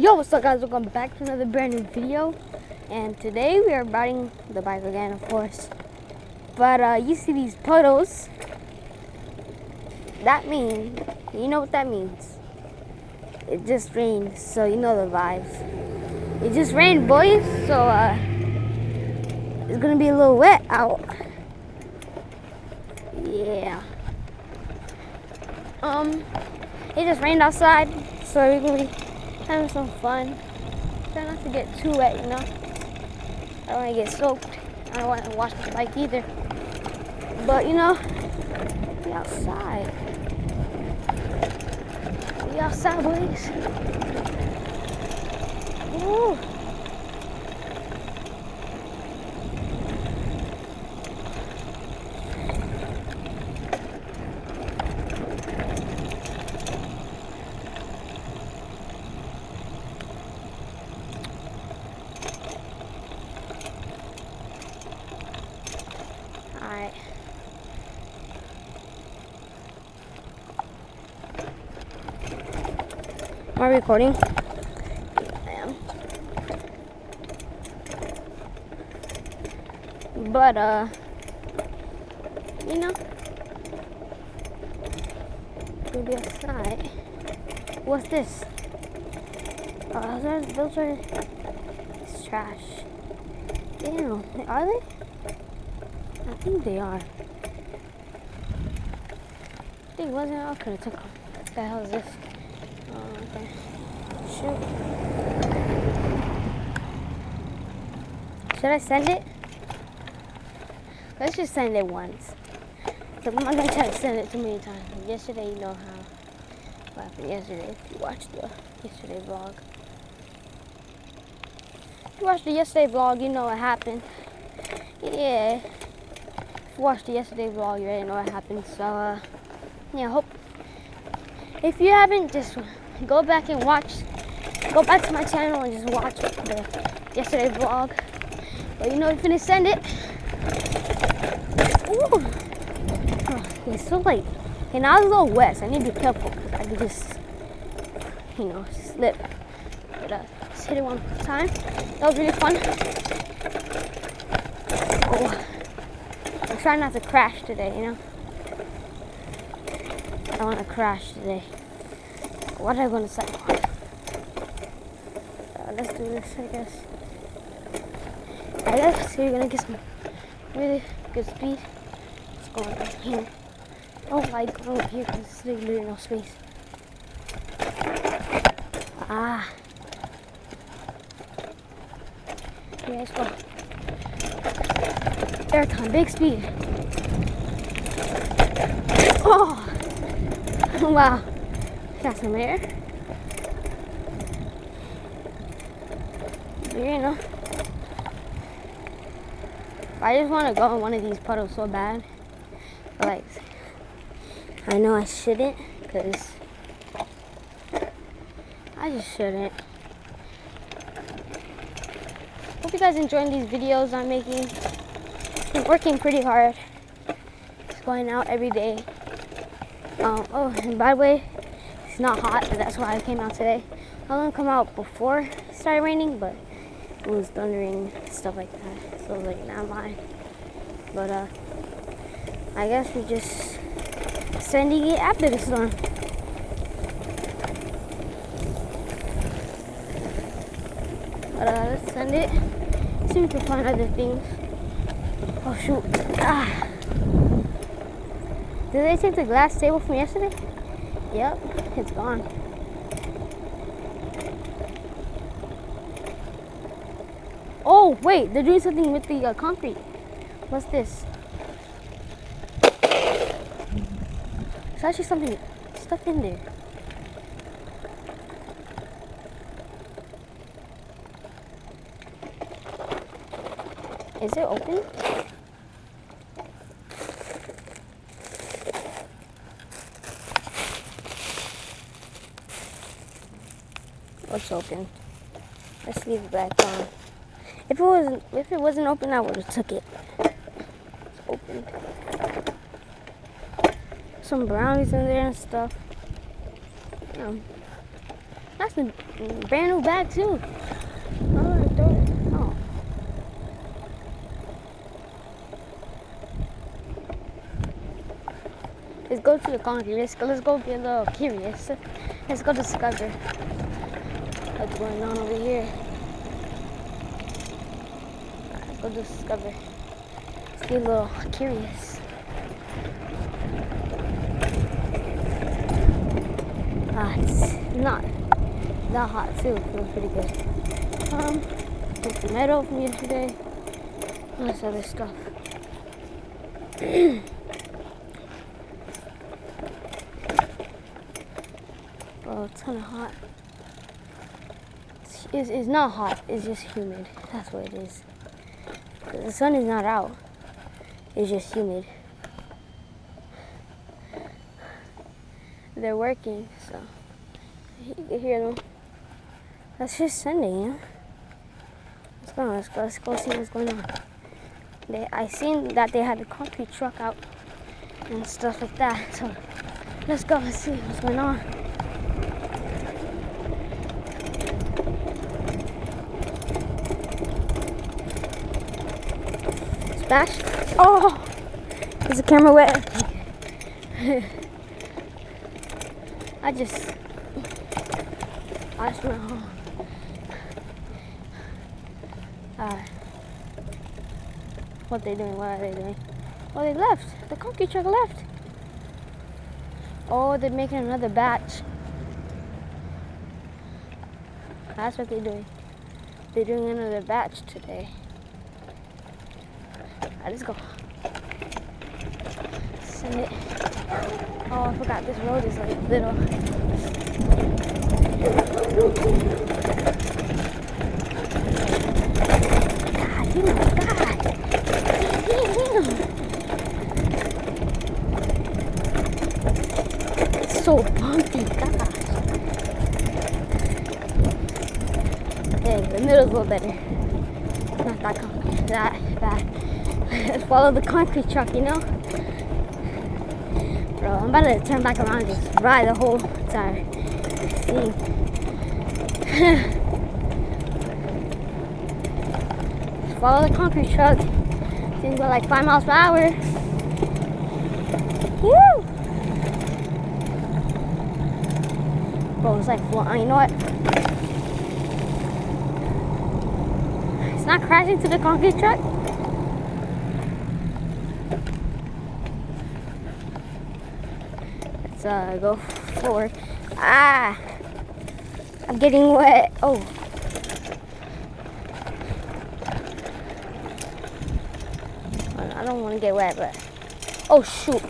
Yo, what's up guys, welcome back to another brand new video. And today we are riding the bike again, of course. But you see these puddles, that means, you know what that means. It just rained, so you know the vibes. It just rained, boys, so it's gonna be a little wet out. Yeah. It just rained outside, so we're gonna be having some fun. Try not to get too wet, you know. I don't want to get soaked. I don't want to wash my bike either. But you know, we outside. We outside, boys. Woo. Alright. Am I recording? I am. But, you know, we'll be outside. What's this? Those are it's trash. Damn, are they? I think they are. I think it wasn't. I could have took them. What the hell is this? Oh, okay. Shoot. Should I send it? Let's just send it once. So I'm not gonna try to send it too many times. Yesterday, you know what happened yesterday. If you watched the yesterday vlog. If you watched the yesterday vlog, you know what happened. Yeah. Watched the yesterday vlog, you already know what happened. So yeah, hope if you haven't, just go back and watch, go back to my channel and just watch the yesterday vlog. But you know, if you're gonna send it. Ooh. Oh, it's so late. Okay, now it's a little wet, so I need to be careful. I could just, you know, slip. But just hit it one time. That was really fun. Oh. I'm trying not to crash today, you know? I don't want to crash today. What am I going to say? Let's do this, I guess. I guess you're going to get some really good speed. Let's go over here. I don't like going over here because there's literally no space. Ah. Okay, let's go. Airtime, big speed. Oh! Wow. Got some air. You know. I just want to go in one of these puddles so bad. But like, I know I shouldn't, because I just shouldn't. Hope you guys enjoying these videos I'm making. I'm working pretty hard. Just going out every day. Oh, and by the way, it's not hot, but that's why I came out today. I was gonna come out before it started raining, but it was thundering, stuff like that. So I was like, nah, mind. But I guess we're just sending it after the storm. But let's send it. See if we can find other things. Oh shoot. Ah. Did they take the glass table from yesterday? Yep, it's gone. Oh wait, they're doing something with the concrete. What's this? There's actually stuff in there. Is it open? It's open. Let's leave it back on. If it wasn't open, I would have took it. It's open. some brownies in there and stuff. that's a brand new bag too. Oh, throw it. Oh. Let's go to the concrete. Let's go get a little curious. Let's go discover what's going on over here. Alright, let's go discover. Let's get a little curious. It's not that hot too. Feels pretty good. Took the metal from yesterday. All this other stuff. Oh, it's kind of hot. It's not hot. It's just humid. That's what it is. The sun is not out. It's just humid. They're working, so you can hear them. That's just Sunday, you know? Let's go see what's going on. I seen that they had a concrete truck out and stuff like that, so let's go and see what's going on. Splash! Oh! Is the camera wet? I just went home. What they doing? What are they doing? Oh, they left. The concrete truck left. Oh, they're making another batch. That's what they're doing. They're doing another batch today. Alright, let's go. Send it. Oh, I forgot this road is like little. God, oh my God. Damn. It's so bumpy, gosh. Hey, the middle's a little better. Not that bad. Let's follow the concrete truck, you know? Bro, I'm about to turn back around and just ride the whole entire thing. Follow the concrete truck. Things go like 5 miles per hour. Woo! Bro, it's like flying. You know what? It's not crashing to the concrete truck. Let's go forward. Ah! I'm getting wet. Oh. I don't want to get wet, but... Oh, shoot.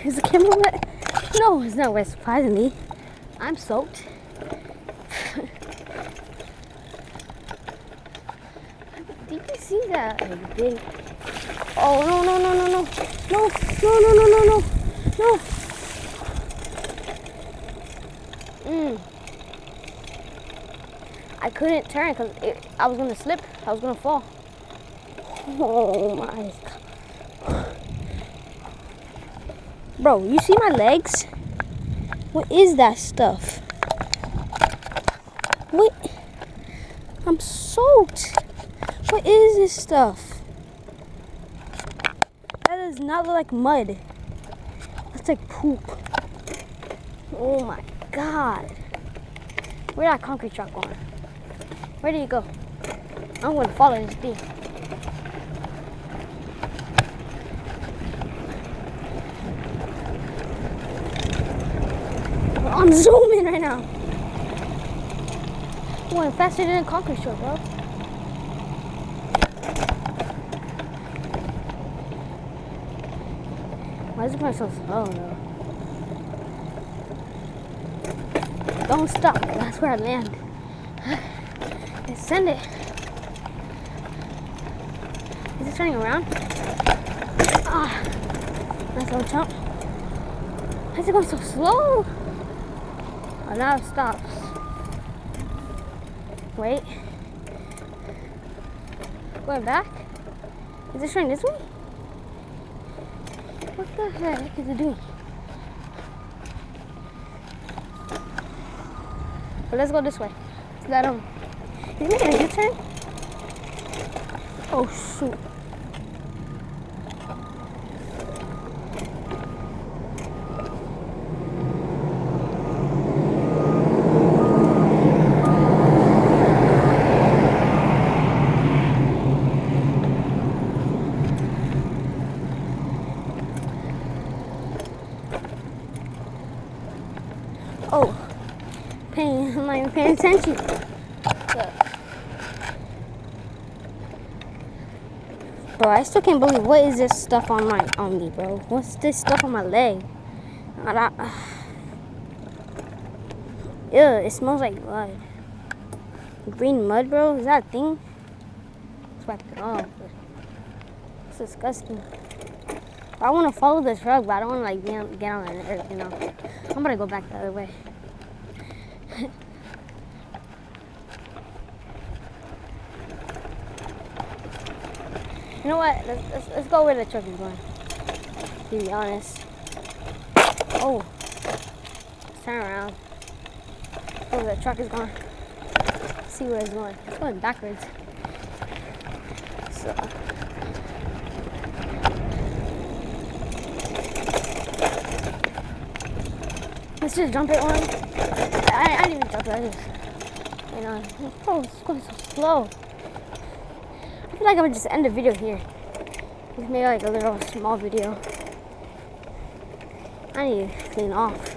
Is the camera wet? No, it's not wet, surprisingly. I'm soaked. Did you see that? Big... Oh, no. No. I couldn't turn because I was going to slip. I was going to fall. Oh, my God. Bro, you see my legs? What is that stuff? What? I'm soaked. What is this stuff? That does not look like mud. That's like poop. Oh my God. Where'd that concrete truck going? Where did he go? I'm gonna follow this thing. I'm zooming right now. I'm going faster than a concrete truck, bro. Why is it going so slow, though? Don't stop. That's where I land. Let's send it. Is it turning around? Ah, nice little jump. Why is it going so slow? Oh, now it stops. Wait. Going back? Is it turning this way? What the heck is it doing? But let's go this way. Let's let him. He's making a U-turn? Oh, shoot. Oh, I'm not even paying attention. Bro, I still can't believe, what is this stuff on me, bro? What's this stuff on my leg? Ew, it smells like blood. Green mud, bro? Is that a thing? Let's wipe it off. It's disgusting. I want to follow the truck, but I don't want to like get on the earth, you know. I'm gonna go back the other way. You know what? Let's go where the truck is going. To be honest. Oh, let's turn around. Oh, the truck is going. Let's see where it's going. It's going backwards. So. Let's just jump it on. I didn't even jump it. You know, oh, it's going so slow. I feel like I would just end the video here. Just make like a little small video. I need to clean off.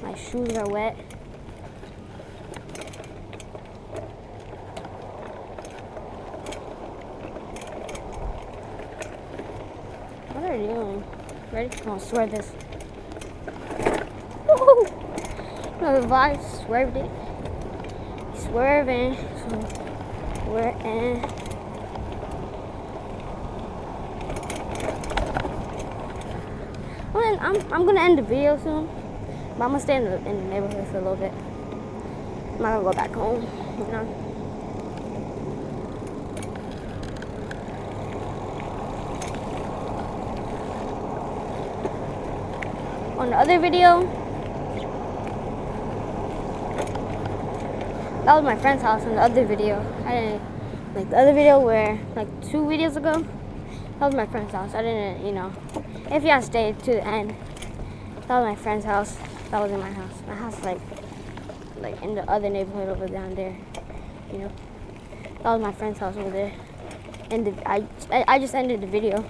My shoes are wet. What are you doing? Ready? I'm gonna swerve this. Woo! No, the vibe swerved it. Swerving. So we're in. I'm gonna end the video soon. But I'm gonna stay in the neighborhood for a little bit. I'm not gonna go back home, you know. On the other video, that was my friend's house. In the other video, I didn't like the other video where like 2 videos ago. That was my friend's house. I didn't, you know. If y'all stayed to the end, that was my friend's house. That wasn't my house. My house like in the other neighborhood over down there. You know, that was my friend's house over there. And I just ended the video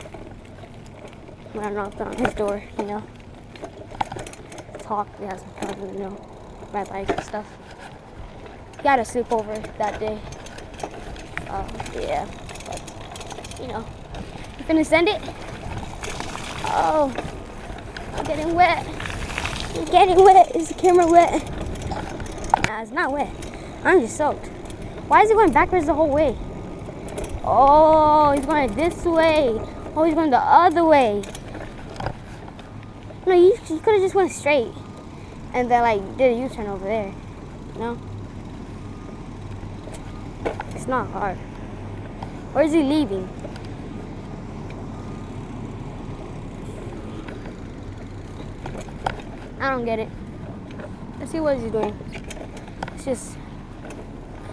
when I knocked on his door. You know. We had some fun, you know, red lights and stuff. Got a sleepover that day. Yeah, but, you know, you finna send it? Oh, I'm getting wet. I'm getting wet. Is the camera wet? Nah, it's not wet. I'm just soaked. Why is he going backwards the whole way? Oh, he's going this way. Oh, he's going the other way. No, you could have just went straight and then like did a U-turn over there. No? It's not hard. Or is he leaving? I don't get it. Let's see what he's doing. It's just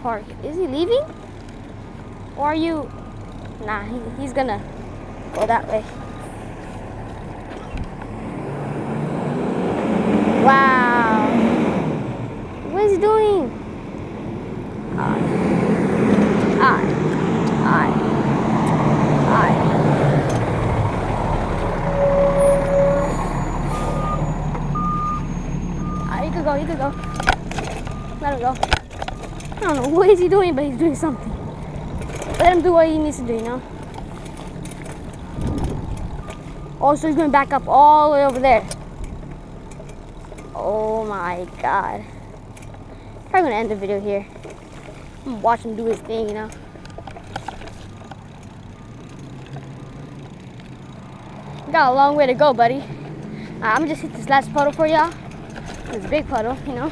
park. Is he leaving? Or are you? Nah, he's gonna go that way. Wow. What is he doing? You could go. Let him go. I don't know what is he doing, but he's doing something. Let him do what he needs to do, you know? Oh, so he's going to back up all the way over there. Oh my God. I'm probably gonna end the video here. I'm gonna watch him do his thing, you know. You got a long way to go, buddy. I'm gonna just hit this last puddle for y'all. It's a big puddle, you know.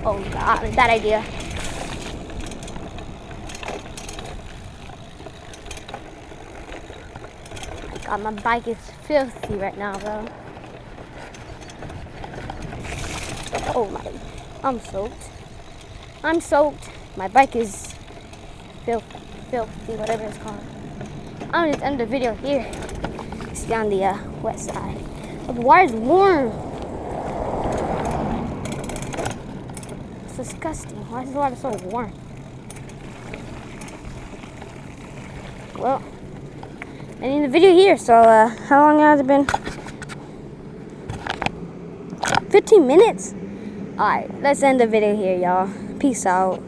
Oh God, bad idea. God, my bike is filthy right now, bro. Oh my, I'm soaked. I'm soaked. My bike is filthy, whatever it's called. I'm gonna just end the video here. It's on the west side. But the water's warm. It's disgusting. Why is the water so warm? Well, ending the video here. So, how long has it been? 15 minutes? Alright, let's end the video here, y'all. Peace out.